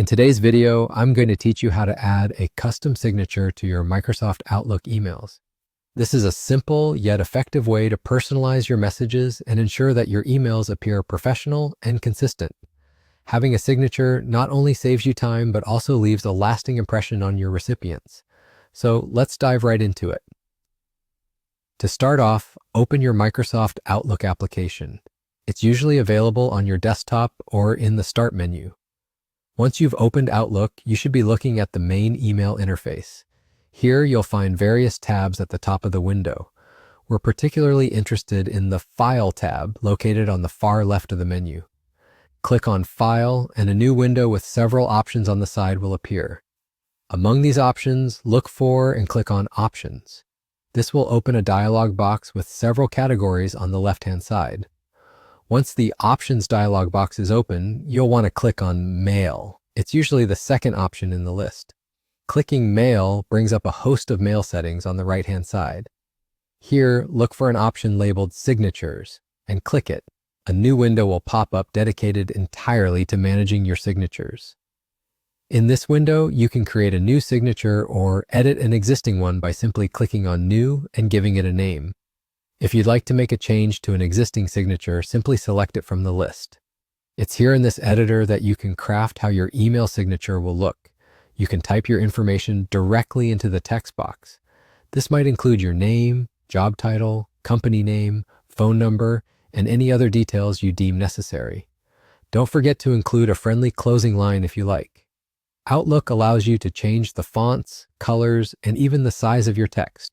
In today's video, I'm going to teach you how to add a custom signature to your Microsoft Outlook emails. This is a simple yet effective way to personalize your messages and ensure that your emails appear professional and consistent. Having a signature not only saves you time, but also leaves a lasting impression on your recipients. So let's dive right into it. To start off, open your Microsoft Outlook application. It's usually available on your desktop or in the Start menu. Once you've opened Outlook, you should be looking at the main email interface. Here you'll find various tabs at the top of the window. We're particularly interested in the File tab located on the far left of the menu. Click on File and a new window with several options on the side will appear. Among these options, look for and click on Options. This will open a dialog box with several categories on the left-hand side. Once the Options dialog box is open, you'll want to click on Mail. It's usually the second option in the list. Clicking Mail brings up a host of mail settings on the right-hand side. Here, look for an option labeled Signatures and click it. A new window will pop up dedicated entirely to managing your signatures. In this window, you can create a new signature or edit an existing one by simply clicking on New and giving it a name. If you'd like to make a change to an existing signature, simply select it from the list. It's here in this editor that you can craft how your email signature will look. You can type your information directly into the text box. This might include your name, job title, company name, phone number, and any other details you deem necessary. Don't forget to include a friendly closing line if you like. Outlook allows you to change the fonts, colors, and even the size of your text.